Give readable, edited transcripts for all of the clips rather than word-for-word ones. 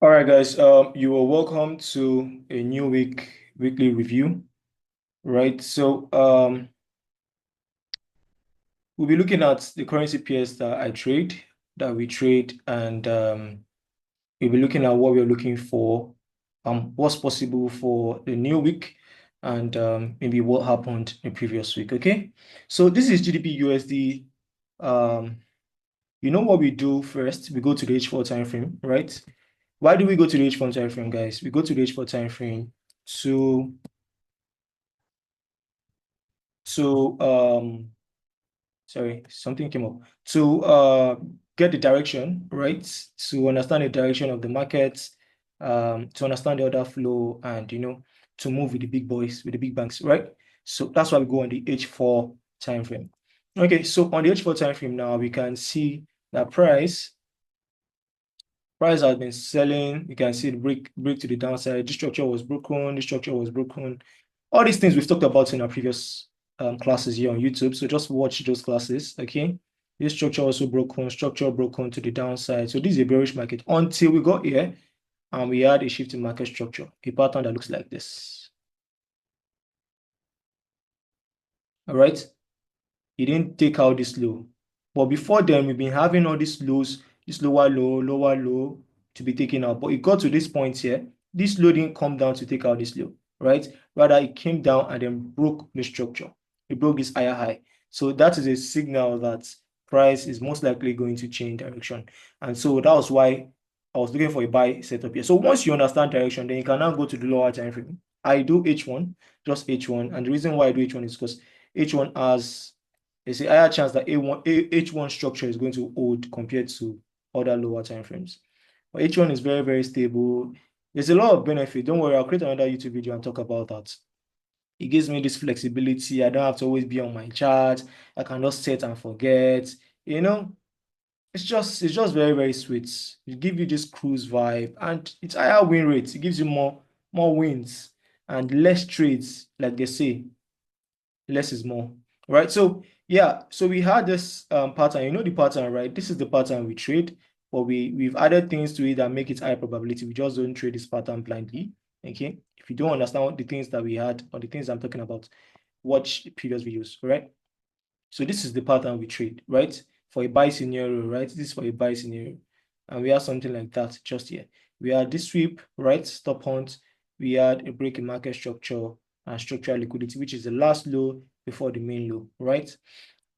All right, guys. You are welcome to a new weekly review, right? We'll be looking at the currency pairs that we trade, and we'll be looking at what we're looking for, what's possible for the new week, and maybe what happened the previous week. Okay, so this is GDP USD. Um, you know what we do first? We go to the H4 time frame, right? Why do we go to the H4 time frame, guys? We go to the H4 time frame to to sorry, something came up. To get the direction, right? To understand the direction of the market, to understand the order flow, and to move with the big boys, with the big banks, right? So that's why we go on the H4 time frame. Okay, so on the H4 time frame now, we can see that price has been selling. You can see the break to the downside. This structure was broken. This structure was broken. All these things we've talked about in our previous classes here on YouTube. So just watch those classes. Okay. This structure also broken. Structure broken to the downside. So this is a bearish market until we got here and we had a shift in market structure, a pattern that looks like this. All right. He didn't take out this low. But before then, we've been having all these lows, this lower low to be taken out. But it got to this point here. This low didn't come down to take out this low, right? Rather, it came down and then broke the structure. It broke this higher high. So that is a signal that price is most likely going to change direction. And so that was why I was looking for a buy setup here. So once you understand direction, then you can now go to the lower time frame. I do H1, just H1. And the reason why I do H1 is because H1 has there's a higher chance that H1 structure is going to hold compared to other lower time frames. But H1 is very, very stable. There's a lot of benefit. Don't worry, I'll create another YouTube video and talk about that. It gives me this flexibility. I don't have to always be on my chart. I can just set and forget. You know, it's just very, very sweet. It gives you this cruise vibe and it's higher win rates. It gives you more wins and less trades, like they say. Less is more, right? So yeah, so we had this pattern. You know the pattern, right? This is the pattern we trade, but we've added things to it that make it high probability. We just don't trade this pattern blindly. Okay, if you don't understand what the things that we had or the things I'm talking about, watch the previous videos, right? So this is the pattern we trade, right? For a buy scenario, right? This is for a buy scenario, and we have something like that just here. We had this sweep, right? Stop hunt. We had a break in market structure and structural liquidity, which is the last low before the main low, right?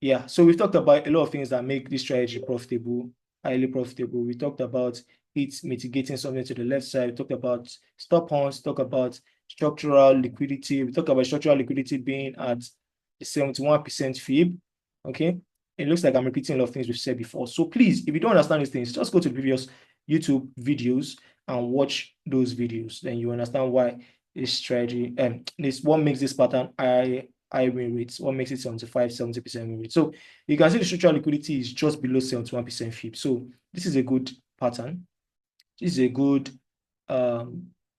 Yeah, so we've talked about a lot of things that make this strategy profitable, highly profitable. We talked about it mitigating something to the left side. We talked about stop hunts, talk about structural liquidity. We talked about structural liquidity being at 71% fib. Okay. It looks like I'm repeating a lot of things we've said before. So please, if you don't understand these things, just go to the previous YouTube videos and watch those videos. Then you understand why this strategy and this what makes this pattern high win rates, what makes it 75, 70% win rate. So you can see the structural liquidity is just below 71% fib. So this is a good pattern. This is a good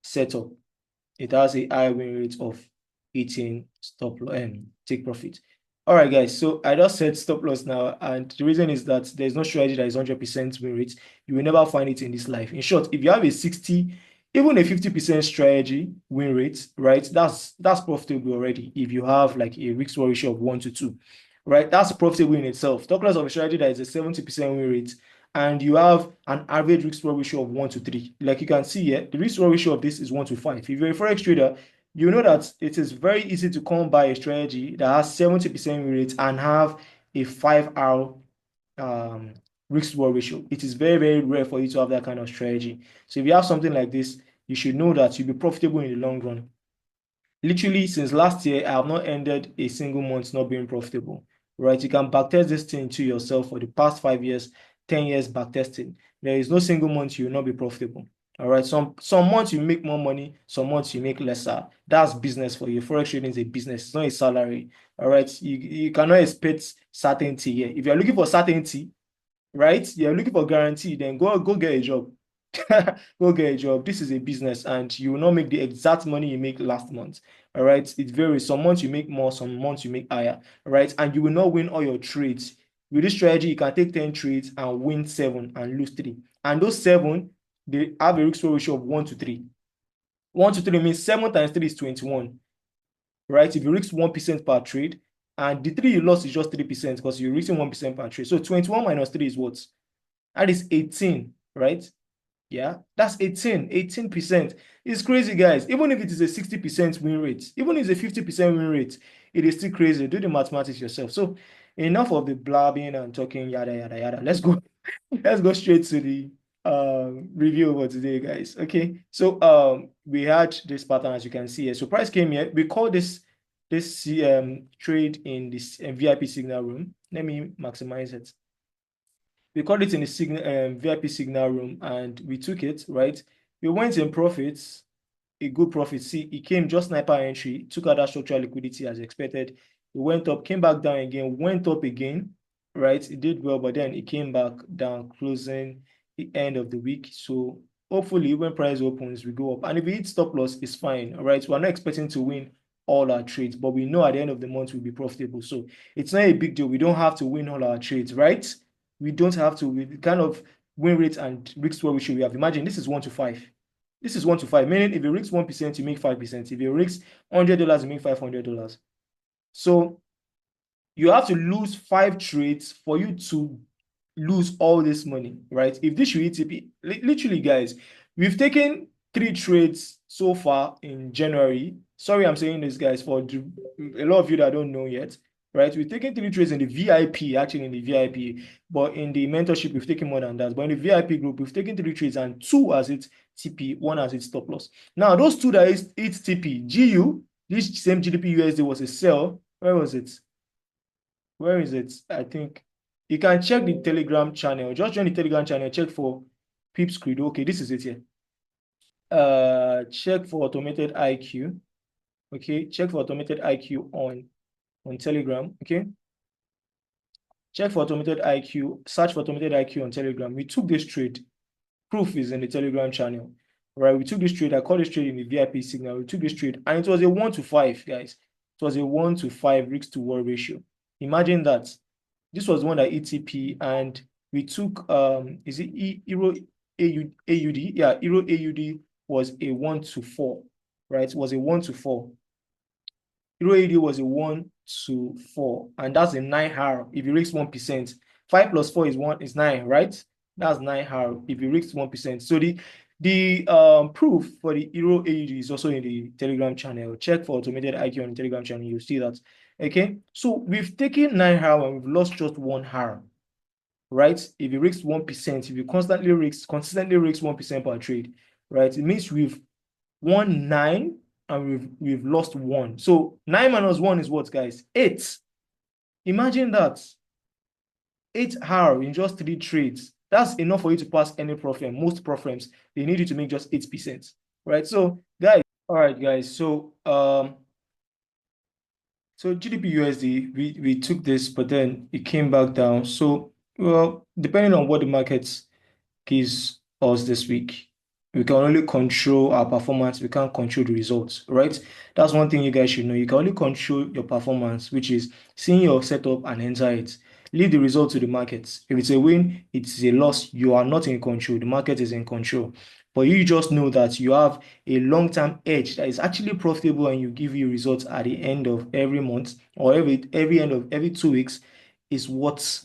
setup. It has a high win rate of 18 stop and take profit. All right, guys. So I just said stop loss now, and the reason is that there's no strategy that is 100% win rate. You will never find it in this life. In short, if you have a 60, even a 50% strategy win rate, right? That's profitable already. If you have like a risk reward ratio of 1 to 2, right? That's profitable in itself. Talk less of a strategy that is a 70% win rate, and you have an average risk reward ratio of 1 to 3. Like you can see here, the risk reward ratio of this is 1 to 5. If you're a forex trader, you know that it is very easy to come by a strategy that has 70% win rate and have a 5R risk reward ratio. It is very, very rare for you to have that kind of strategy. So if you have something like this, you should know that you'll be profitable in the long run. Literally, since last year, I have not ended a single month not being profitable, right? You can backtest this thing to yourself for the past 5 years, 10 years backtesting. There is no single month you will not be profitable. All right. Some months you make more money, some months you make lesser. That's business for you. Forex trading is a business, it's not a salary. All right. You cannot expect certainty here. If you're looking for certainty, right? You're looking for guarantee, then go get a job. Go get a job. This is a business, and you will not make the exact money you make last month. All right. It varies. Some months you make more, some months you make higher. All right. And you will not win all your trades. With this strategy, you can take 10 trades and win 7 and lose 3. And those 7 they have a risk reward ratio of 1 to 3. 1 to 3 means 7 times 3 is 21, right? If you risk 1% per trade, and the 3 you lost is just 3% because you're risking 1% per trade. So 21 minus 3 is what? That is 18, right? Yeah, that's 18%. It's crazy, guys. Even if it is a 60% win rate, even if it's a 50% win rate, it is still crazy. Do the mathematics yourself. So enough of the blabbing and talking, yada, yada, yada. Let's go. Let's go straight to the review over today, guys. Okay. So we had this pattern, as you can see here. So price came here. We call this trade in this VIP signal room. Let me maximize it. We called it in the VIP signal room, and we took it, right? We went in profits, a good profit. See, it came just sniper entry, took out that structural liquidity as expected. It went up, came back down again, went up again, right? It did well, but then it came back down, closing the end of the week. So hopefully when price opens, we go up. And if we hit stop loss, it's fine, all right? We're not expecting to win all our trades, but we know at the end of the month we'll be profitable. So it's not a big deal. We don't have to win all our trades, right? We don't have to. We kind of win rate and risk what we should have. Imagine this is 1 to 5. This is 1 to 5, meaning if you risk 1%, you make 5%. If you risk $100, you make $500. So you have to lose 5 trades for you to lose all this money, right? If this should ETP, literally, guys, we've taken 3 trades so far in January. Sorry, I'm saying this, guys, for a lot of you that don't know yet, right? We've taken 3 trades in the VIP, actually in the VIP, but in the mentorship, we've taken more than that. But in the VIP group, we've taken 3 trades and 2 as its TP, 1 as its stop loss. Now, those 2 that is its TP, GU, this same GDP USD was a sell. Where was it? Where is it? I think you can check the Telegram channel. Just join the Telegram channel. Check for Pips Credo. Okay, this is it here. Check for automated IQ. Okay, check for automated IQ on Telegram. Okay, check for automated IQ. Search for automated IQ on Telegram. We took this trade. Proof is in the Telegram channel. Right, we took this trade. I called this trade in the VIP signal. We took this trade, and it was a 1 to 5, guys. It was a 1 to 5 risk to reward ratio. Imagine that. This was one that ETP, and we took is it Euro AUD? Yeah, Euro AUD was a 1 to 4, right? It was a 1 to 4. Euro AUD was a 1 to 4, and that's a 9 HAR if you risk 1%. 5 plus 4 is 9, right? That's 9 HAR if you risk 1%. So the proof for the Euro AUD is also in the Telegram channel. Check for automated IQ on the Telegram channel. You'll see that. Okay, so we've taken 9 HAR and we've lost just 1 HAR, right? If you risk 1%, if you consistently risk 1% per trade, right? It means we've won 9 and we've lost 1. So 9 minus 1 is what, guys? 8. Imagine that. 8 HAR in just 3 trades. That's enough for you to pass any prof firm. Most prof firms, they need you to make just 8%, right? So guys, all right, guys. So GDP USD, we took this, but then it came back down. So, well, depending on what the market gives us this week, we can only control our performance. We can't control the results, right? That's one thing you guys should know. You can only control your performance, which is seeing your setup and enter it. Leave the result to the markets. If it's a win, it's a loss. You are not in control. The market is in control. But you just know that you have a long-term edge that is actually profitable and you give you results at the end of every month or every end of every 2 weeks is what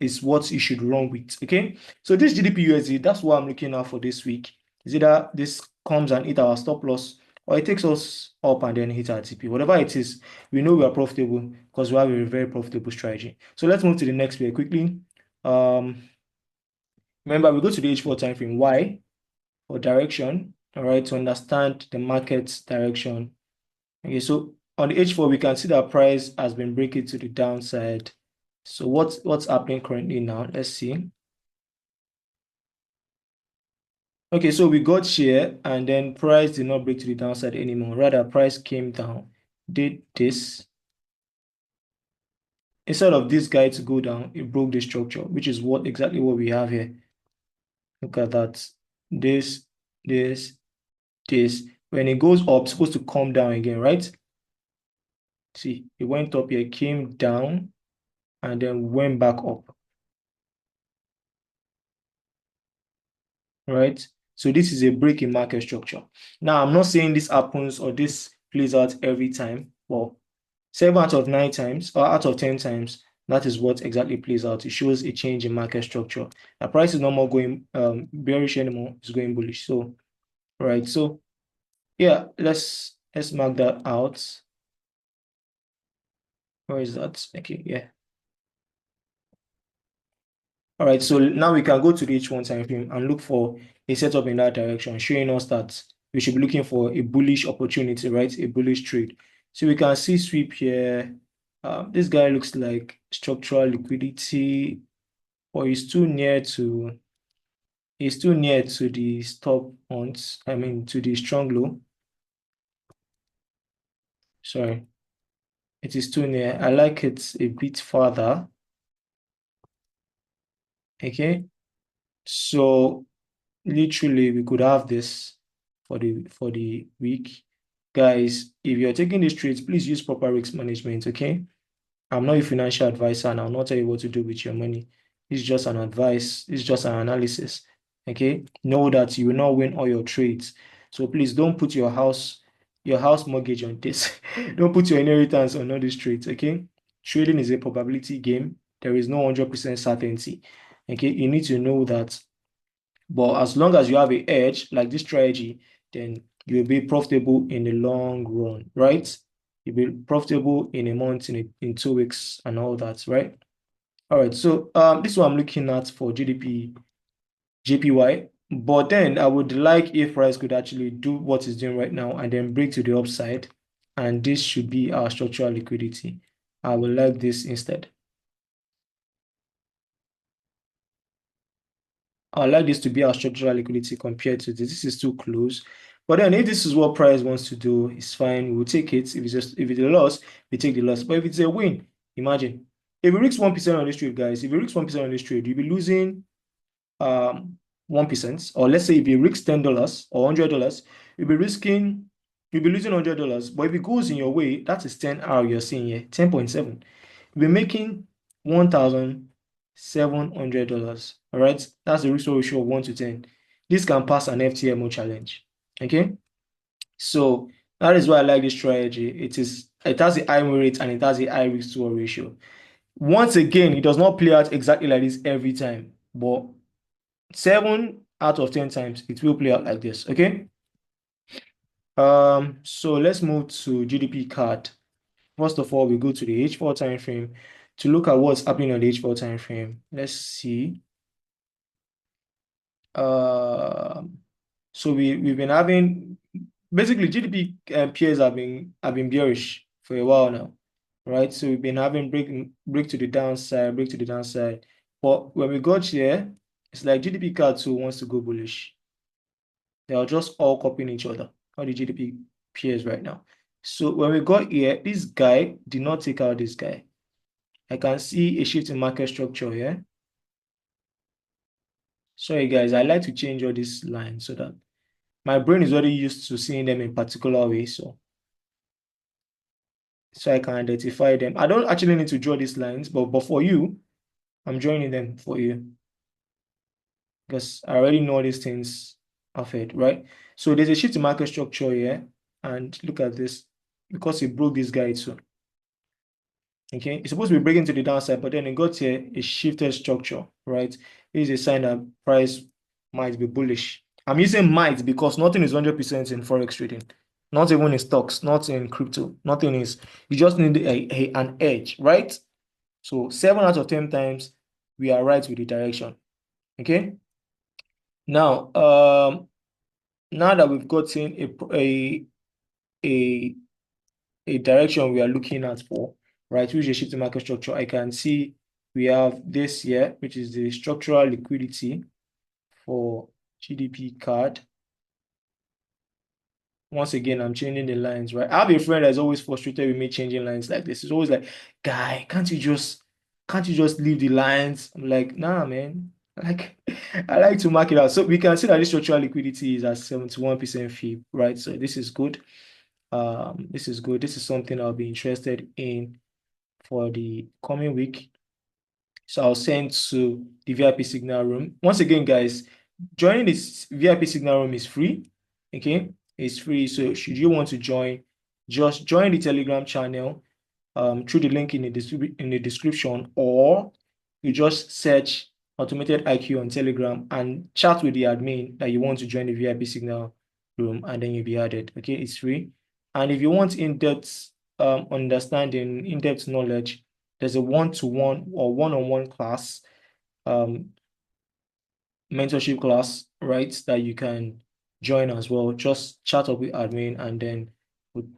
you should run with. Okay. So this GDP USD, that's what I'm looking at for this week. Is either this comes and hit our stop loss or it takes us up and then hit our TP. Whatever it is, we know we are profitable because we have a very profitable strategy. So let's move to the next pair quickly. Remember, we go to the H4 time frame. Why? For direction, all right, to understand the market's direction. Okay, so on the H4, we can see that price has been breaking to the downside. So what's happening currently now? Let's see. Okay, so we got here and then price did not break to the downside anymore. Rather, price came down, did this. Instead of this guy to go down, it broke the structure, which is exactly what we have here. Look at that. This. When it goes up, it's supposed to come down again, right? See, it went up here, came down, and then went back up. Right? So this is a break in market structure. Now, I'm not saying this happens or this plays out every time. Well, 7 out of 9 times or out of 10 times, that is what exactly plays out. It shows a change in market structure. The price is no more going bearish anymore. It's going bullish. So, right. So, yeah, let's mark that out. Where is that? Okay, yeah. All right, so now we can go to the H1 time frame and look for a setup in that direction, showing us that we should be looking for a bullish opportunity, right? A bullish trade. So we can see sweep here. This guy looks like structural liquidity, or he's too near to the stop points. I mean, to the strong low. Sorry, it is too near. I like it a bit further. Okay, so literally we could have this for the week. Guys, if you're taking these trades, please use proper risk management, okay? I'm not a financial advisor and I'll not tell you what to do with your money. It's just an advice, it's just an analysis. Okay. Know that you will not win all your trades. So please don't put your house mortgage on this. Don't put your inheritance on all these trades. Okay. Trading is a probability game. There is no 100% certainty. Okay. You need to know that. But as long as you have a edge like this strategy, then you'll be profitable in the long run, right? You'll be profitable in a month, in 2 weeks, and all that, right? All right, so this is what I'm looking at for GDP, JPY. But then I would like if price could actually do what it's doing right now and then break to the upside. And this should be our structural liquidity. I would like this instead. I like this to be our structural liquidity compared to this. This is too close. But then if this is what price wants to do, it's fine. We'll take it. If it's a loss, we take the loss. But if it's a win, imagine. If you risk 1% on this trade, guys, if you risk 1% on this trade, you'll be losing 1%. Or let's say if you risk $10 or $100, you'll be losing $100. But if it goes in your way, that is 10 R you're seeing here, 10.7. You'll be making $1,700. All right, that's the risk ratio of 1 to 10. This can pass an FTMO challenge. Okay, so that is why I like this strategy. It has a high win rate and it has a high risk to ratio. Once again, it does not play out exactly like this every time, but 7 out of 10 times it will play out like this. Okay. So let's move to GDP card. First of all, we go to the H4 time frame to look at what's happening on the H4 time frame. Let's see. So we've been having basically GDP peers have been bearish for a while now, right? So we've been having break to the downside, break to the downside. But when we got here, it's like GDP card too wants to go bullish. They are just all copying each other, all the GDP peers right now. So when we got here, this guy did not take out this guy. I can see a shift in market structure here. Sorry, guys, I like to change all these lines so that my brain is already used to seeing them in particular way, so I can identify them. I don't actually need to draw these lines, but for you, I'm drawing them for you because I already know these things off it, right? So there's a shift in market structure here, and look at this because it broke this guy too. Okay, it's supposed to be breaking to the downside, but then it got here a shifted structure, right? This is a sign that price might be bullish. I'm using might because nothing is 100% in forex trading, not even in stocks, not in crypto. Nothing is. You just need an edge, right? So 7 out of 10 times we are right with the direction. Okay. Now, now that we've gotten a a direction we are looking at for, right, which is shifting market structure, I can see we have this here, which is the structural liquidity for GDP card. Once again, I'm changing the lines, right? I have a friend that's always frustrated with me changing lines like this. It's always like, guy, can't you just leave the lines? I'm like, nah, man. Like, I like to mark it out. So we can see that this structural liquidity is at 71% fee, right? So this is good. This is good. This is something I'll be interested in for the coming week. So I'll send to the VIP signal room. Once again, guys, Joining this VIP signal room is free. Okay, it's free. So should you want to join, just join the Telegram channel through the link in the description, or you just search Automated IQ on Telegram and chat with the admin that you want to join the VIP signal room, and then you'll be added. Okay, it's free. And if you want in-depth understanding, in-depth knowledge, there's a one-to-one or one-on-one class, um, mentorship class, right? That you can join as well. Just chat up with admin, and then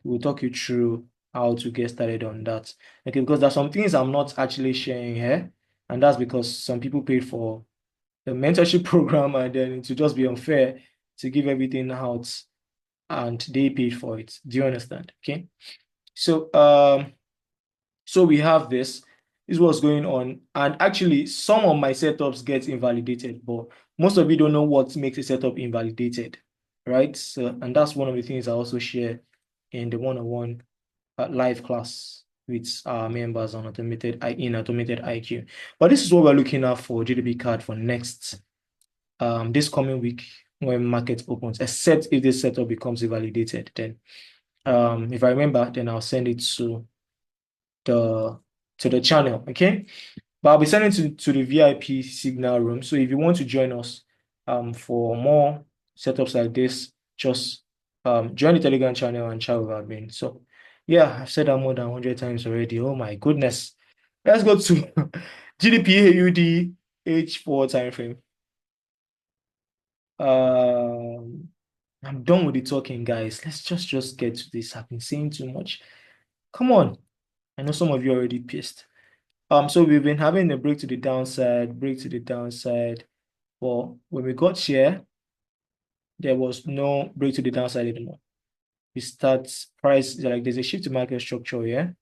we'll talk you through how to get started on that. Okay, because there's some things I'm not actually sharing here, and that's because some people paid for the mentorship program, and then it would just be unfair to give everything out, and they paid for it. Do you understand? Okay. So so we have this. This is what's going on. And actually, some of my setups get invalidated, but most of you don't know what makes a setup invalidated, right? So, and that's one of the things I also share in the one-on-one live class with our members on automated IQ. But this is what we're looking at for GDP card for next this coming week when market opens, except if this setup becomes invalidated. Then if I remember, then I'll send it the to the channel. Okay. But I'll be sending to the VIP signal room. So if you want to join us for more setups like this, just join the Telegram channel and chat with admin. So yeah, I've said that more than 100 times already. Oh my goodness. Let's go to GDP AUD H4 time frame. I'm done with the talking, guys. Let's just get to this. I've been saying too much. Come on. I know some of you are already pissed. So we've been having a break to the downside, break to the downside. Well, when we got here, there was no break to the downside anymore. We start price, like there's a shift to market structure here.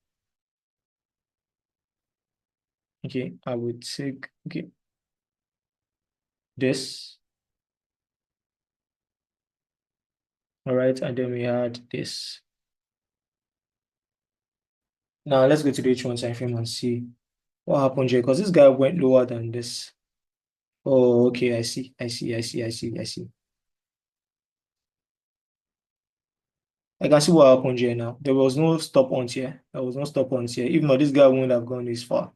Okay, I would take, okay, this. All right, and then we had this. Now let's go to the H1 time frame and see what happened here, because this guy went lower than this. Oh, okay, I see. I can see what happened here now. There was no stop on here. There was no stop on here. Even though this guy wouldn't have gone this far.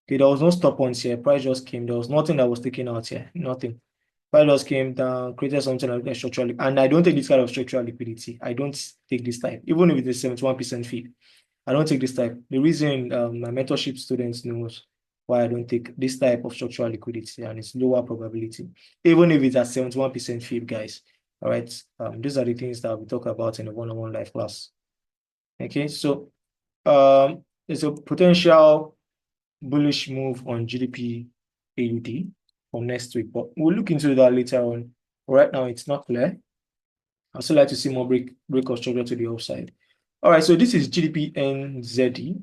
Okay, there was no stop on here. Price just came. There was nothing that was taken out here. Nothing. Price just came down, created something like a structural. And I don't take this kind of structural liquidity. I don't take this type, even if it's a 71% fee. I don't take this type. The reason my mentorship students knows why I don't take this type of structural liquidity, and it's lower probability, even if it's at 71% fee, guys. All right. These are the things that we talk about in the one-on-one live class. Okay, so there's a potential bullish move on GDP AUD for next week, but we'll look into that later on. Right now, it's not clear. I'd still like to see more break of structure to the upside. All right, so this is GDP NZD.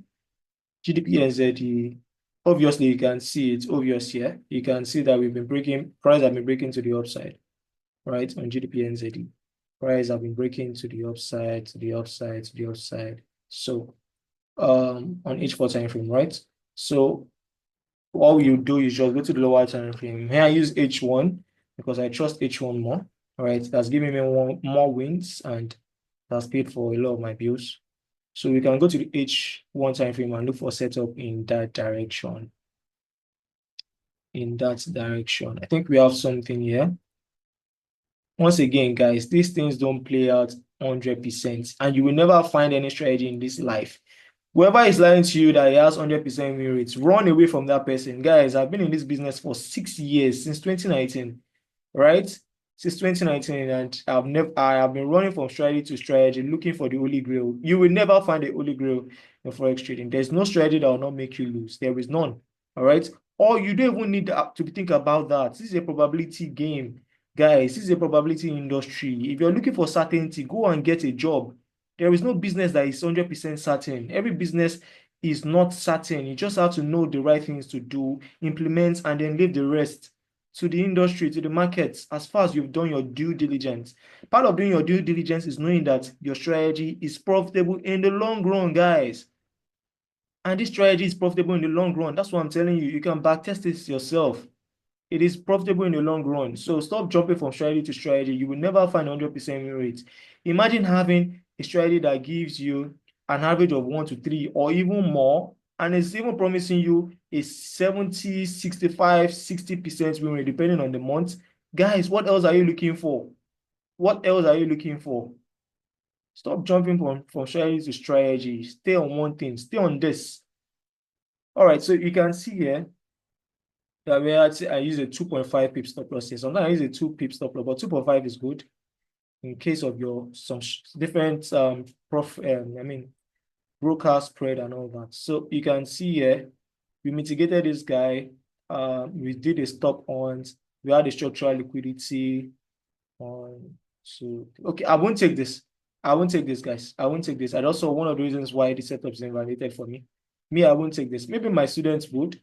GDP NZD. Obviously, you can see it's obvious here. You can see that we've been breaking, price have been breaking to the upside, right? On GDP NZD. Price have been breaking to the upside, to the upside, to the upside. So on H4 time frame, right? So all you do is just go to the lower time frame. Here I use H1 because I trust H1 more. All right, that's giving me more wins, and that's paid for a lot of my bills. So we can go to the H1 time frame and look for setup in that direction. In that direction. I think we have something here. Once again, guys, these things don't play out 100%, and you will never find any strategy in this life. Whoever is lying to you that he has 100% win rates, run away from that person. Guys, I've been in this business for 6 years, since 2019, right? Since 2019, and I have been running from strategy to strategy, looking for the holy grail. You will never find the holy grail in forex trading. There's no strategy that will not make you lose. There is none. All right. Or you don't even need to think about that. This is a probability game, guys. This is a probability industry. If you're looking for certainty, go and get a job. There is no business that is 100% certain. Every business is not certain. You just have to know the right things to do, implement, and then leave the rest to the industry, to the markets, as far as you've done your due diligence. Part of doing your due diligence is knowing that your strategy is profitable in the long run, guys. And this strategy is profitable in the long run. That's what I'm telling you. You can backtest this yourself. it is profitable in the long run. So stop jumping from strategy to strategy. You will never find 100% win rate. Imagine having a strategy that gives you an average of 1 to 3 or even more, and it's even promising you a 70, 65, 60% win rate depending on the month. Guys, what else are you looking for? What else are you looking for? Stop jumping from strategy to strategy. Stay on one thing. Stay on this. All right, so you can see here that I use a 2.5 pip stop loss here. Sometimes I use a 2 pip stop loss, but 2.5 is good in case of your some different broker spread and all that. So you can see here we mitigated this guy. We did a stop on. We had a structural liquidity on. So okay, I won't take this. I won't take this, guys. I won't take this. And also one of the reasons why the setup is invalidated for me. Me, I won't take this. Maybe my students would.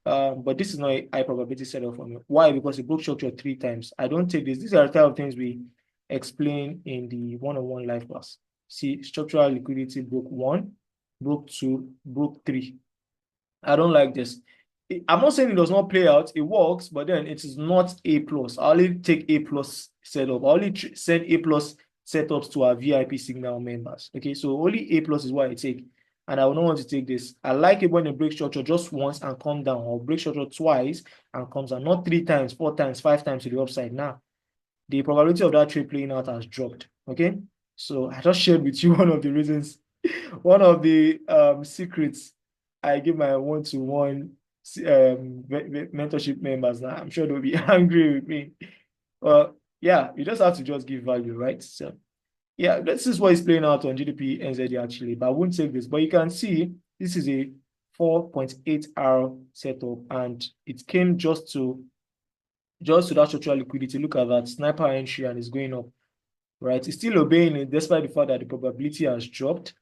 But this is not a high probability setup for me. Why? Because it broke structure 3 times. I don't take this. These are the type of things we explain in the one-on-one live class. See, structural liquidity broke 1, broke 2, broke 3. I don't like this. I'm not saying it does not play out. It works, but then it is not A plus. I only take A plus setup. I only send A plus setups to our VIP signal members. Okay, so only A plus is what I take. And I will not want to take this. I like it when it breaks structure just once and come down, or break structure twice and comes down, not 3 times, 4 times, 5 times to the upside. Now, the probability of that trade playing out has dropped. Okay, so I just shared with you one of the reasons, one of the secrets I give my one-to-one mentorship members. Now I'm sure they'll be angry with me. Well, yeah, you just have to just give value, right? So yeah, this is what is playing out on GDP NZD actually, but I won't take this. But you can see this is a 4.8 hour setup, and it came just to that structural liquidity. Look at that sniper entry, and it's going up, right? It's still obeying it despite the fact that the probability has dropped,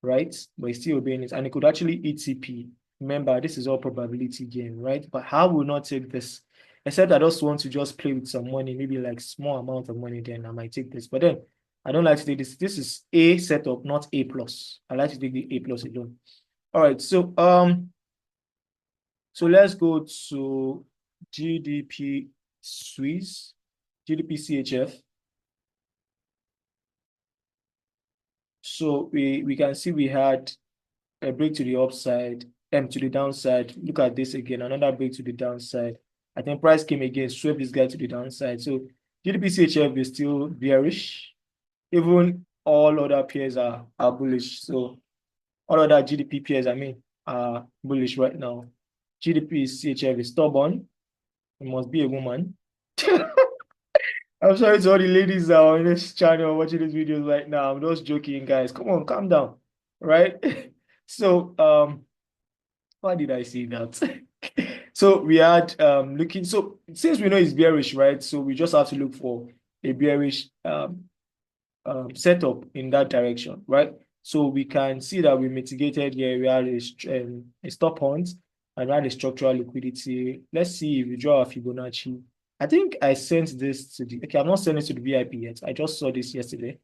right? But it's still obeying it, and it could actually ETP. Remember, this is all probability game, right? But how will not take this? Except I just want to just play with some money, maybe like small amount of money, then I might take this. But then I don't like to take this. This is A setup, not A plus. I like to take the A plus alone. All right, so let's go to GDP Swiss, GDP CHF. So we can see we had a break to the upside, to the downside. Look at this again, another break to the downside. I think price came again, swept this guy to the downside. So GDP CHF is still bearish. Even all other peers are bullish. So all other GDP peers, are bullish right now. GDP CHF is stubborn. It must be a woman. I'm sorry to all the ladies that are on this channel watching these videos right now. I'm just joking, guys. Come on, calm down. Right? So why did I say that? So we had looking, so since we know it's bearish, right? So we just have to look for a bearish setup in that direction, right? So we can see that we mitigated here. We had a stop hunt and we had a structural liquidity. Let's see if we draw a Fibonacci. I think I sent this to the, okay, I'm not sending it to the VIP yet. I just saw this yesterday.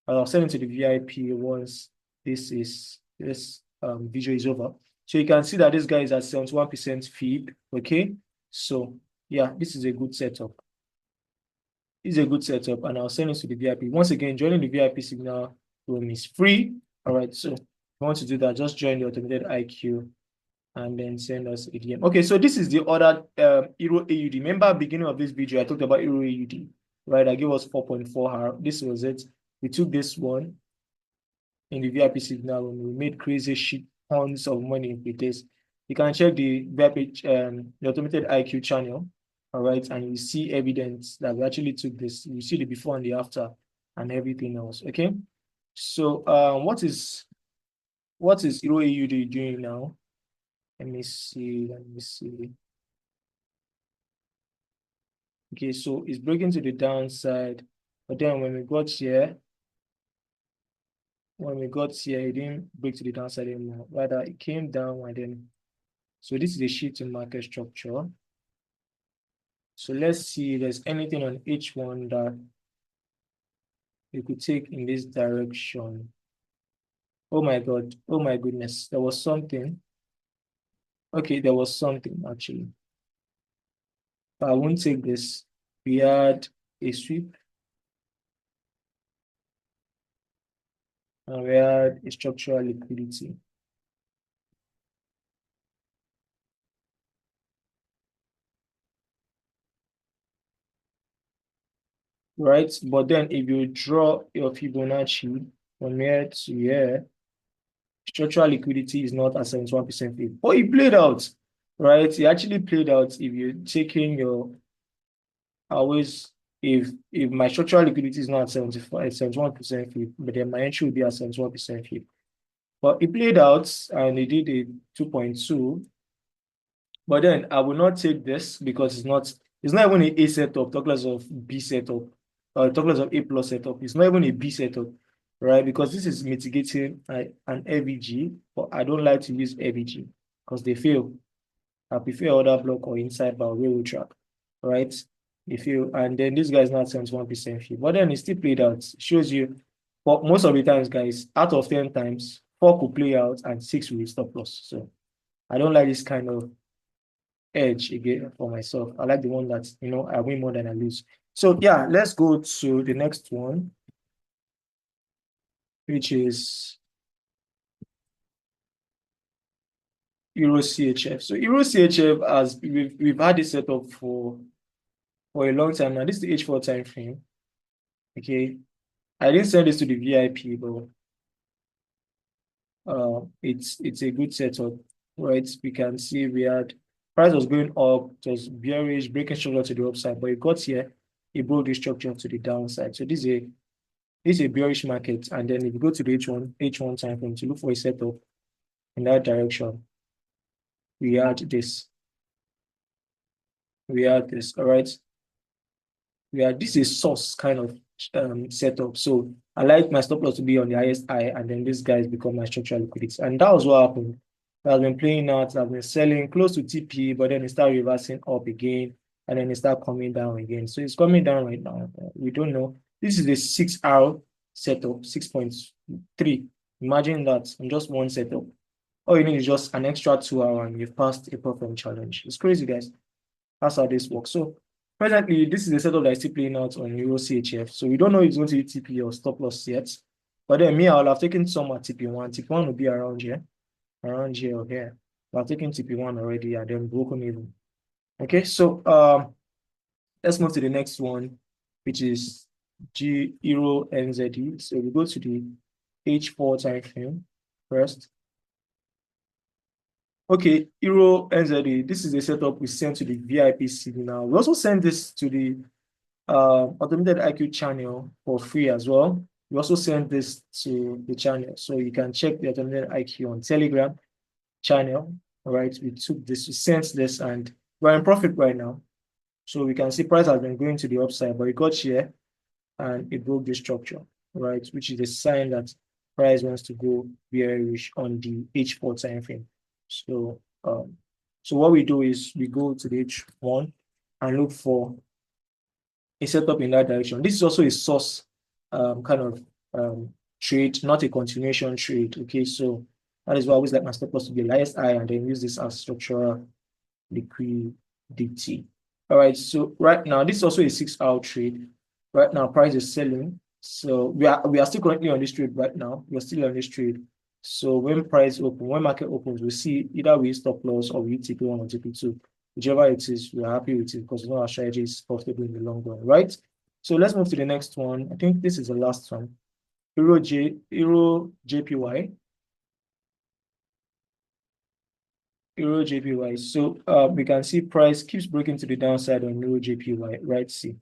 I'll send it to the VIP once this video is over. So you can see that this guy is at 71% fib. Okay, so yeah, this is a good setup. This is a good setup, and I'll send it to the VIP. Once again, joining the VIP signal room is free. All right, so if you want to do that, just join the automated IQ and then send us a DM. Okay, so this is the other Euro AUD. Remember, beginning of this video, I talked about Euro AUD, right? I gave us 4.4 hour. This was it. We took this one in the VIP signal and we made crazy shit tons of money with this. You can check the VIP, the automated IQ channel, all right, and you see evidence that we actually took this. You see the before and the after and everything else. Okay, so what is Euro AUD doing now? Let me see. Okay, so it's breaking to the downside, but then when we got here, it didn't break to the downside anymore. Rather, it came down and then, so this is a shift in market structure. So let's see if there's anything on each one that you could take in this direction. Oh my God. Oh my goodness. There was something. Okay, there was something actually. I won't take this. We had a sweep and we had a structural liquidity. Right? But then if you draw your Fibonacci from here to here, structural liquidity is not at 71% fee. But it played out, right? It actually played out if you're taking your always if my structural liquidity is not at 75, 71% fee, but then my entry will be at 71% fee. But it played out and it did a 2.2. But then I will not take this because it's not even an A setup, talk less of B setup, or talk less of A plus setup. It's not even a B setup, right? Because this is mitigating an FVG, but I don't like to use FVG because they fail. I prefer other block or inside bar railroad track, right? They fail. And then this guy is not 71% fee. But then it still played out. It shows you, but most of the times, guys, out of 10 times, 4 could play out and 6 will stop loss. So I don't like this kind of edge again for myself. I like the one that I win more than I lose. So yeah, let's go to the next one, which is Euro CHF. So Euro CHF as we've had this set up for a long time now. This is the H4 time frame. Okay. I didn't send this to the VIP, but it's a good setup, right? We can see we had price was going up, it was bearish, breaking structure to the upside, but it got here, it broke the structure to the downside. So this is a bearish market. And then if you go to the H1 time frame to look for a setup in that direction, we had this. All right. This is source kind of setup. So I like my stop loss to be on the highest high, and then these guys become my structural liquidity. And that was what happened. I've been playing out, I've been selling close to TP, but then it started reversing up again, and then it started coming down again. So it's coming down right now. We don't know. This is a 6-hour setup, 6.3. Imagine that in just one setup. All you need is just an extra 2 hour and you've passed a perform challenge. It's crazy, guys. That's how this works. So presently, this is the setup that is still playing out on Euro CHF. So we don't know if it's going to be TP or stop loss yet. But then me, I'll have taken some at TP1. TP1 will be around here or here. I've taken TP1 already and then broken even. Okay, so let's move to the next one, which is G Euro NZD. So we go to the H4 time frame first. Okay, Euro NZD. This is a setup we sent to the VIP signal. We also send this to the automated IQ channel for free as well. We also send this to the channel. So you can check the automated IQ on Telegram channel. All right, we took this, we sent this, and we're in profit right now. So we can see price has been going to the upside, but it got here and it broke the structure, right? Which is a sign that price wants to go bearish on the H4 time frame. So what we do is we go to the H1 and look for a setup in that direction. This is also a source kind of trade, not a continuation trade. Okay, so that is why I always like my stop loss to be the highest high and then use this as structural liquidity. All right, so right now this is also a 6-hour trade. Right now, price is selling. So we are still currently on this trade right now. We're still on this trade. So when market opens, we see either we stop loss or we TP1 or TP2. Whichever it is, we're happy with it because our strategy is profitable in the long run, right? So let's move to the next one. I think this is the last one. Euro JPY. Euro JPY. So we can see price keeps breaking to the downside on Euro JPY, right? See,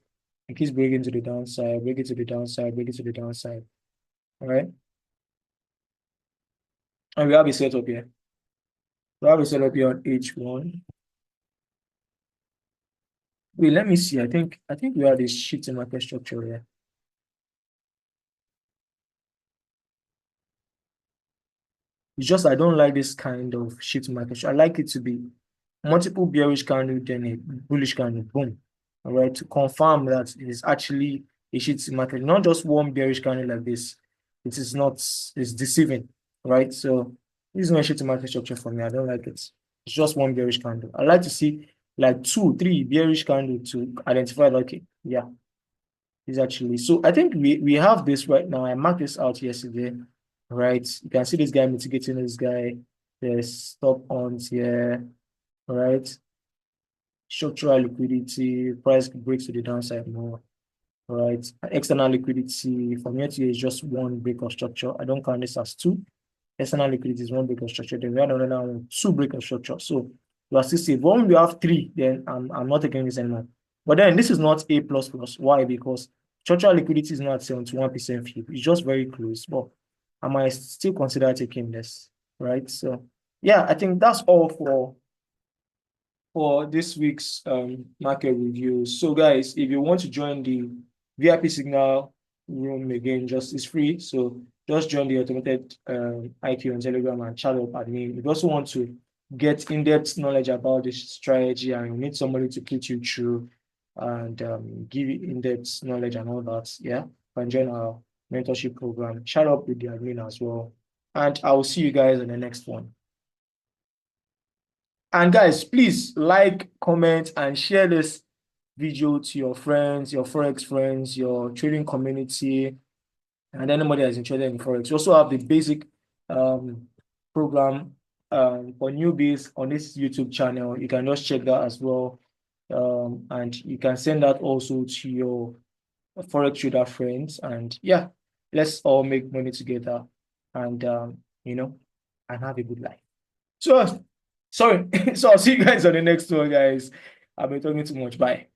it keeps breaking to the downside, breaking to the downside, breaking to the downside. All right. And we have a setup here. We have a setup here on H1. Wait, let me see. I think we have this shift in market structure here. It's just I don't like this kind of shift in market structure. I like it to be multiple bearish candle, then a bullish candle, boom. All right, to confirm that it is actually a shift in market, not just one bearish candle like this. It is not, it's deceiving, right? So this is not a shift in market structure for me. I don't like it. It's just one bearish candle. I like to see like two, three bearish candle to identify that, okay, yeah, it's actually. So I think we have this right now. I marked this out yesterday, right? You can see this guy mitigating this guy. There's stop ons here, right? Structural liquidity, price breaks to the downside more, right? External liquidity from here to here is just one break of structure. I don't count this as two. External liquidity is one break of structure. Then we had another one, two break of structure. So you are still safe. But when we have three, then I'm not taking this anymore. But then this is not A plus plus. Why? Because structural liquidity is not at 71% fee. It's just very close. But I might still consider taking this, right? So yeah, I think that's all for this week's market review. So, guys, if you want to join the VIP Signal room again, just it's free. So just join the automated IQ on Telegram and chat up admin. If you also want to get in-depth knowledge about this strategy and you need somebody to put you through and give you in-depth knowledge and all that, yeah, can join our mentorship program. Chat up with the admin as well. And I will see you guys in the next one. And guys, please like, comment, and share this video to your friends, your Forex friends, your trading community, and anybody that's interested in Forex. We also have the basic um, program for newbies on this YouTube channel. You can just check that as well. And you can send that also to your Forex trader friends. And yeah, let's all make money together and, and have a good life. So, sorry. So I'll see you guys on the next one, guys. I've been talking too much. Bye.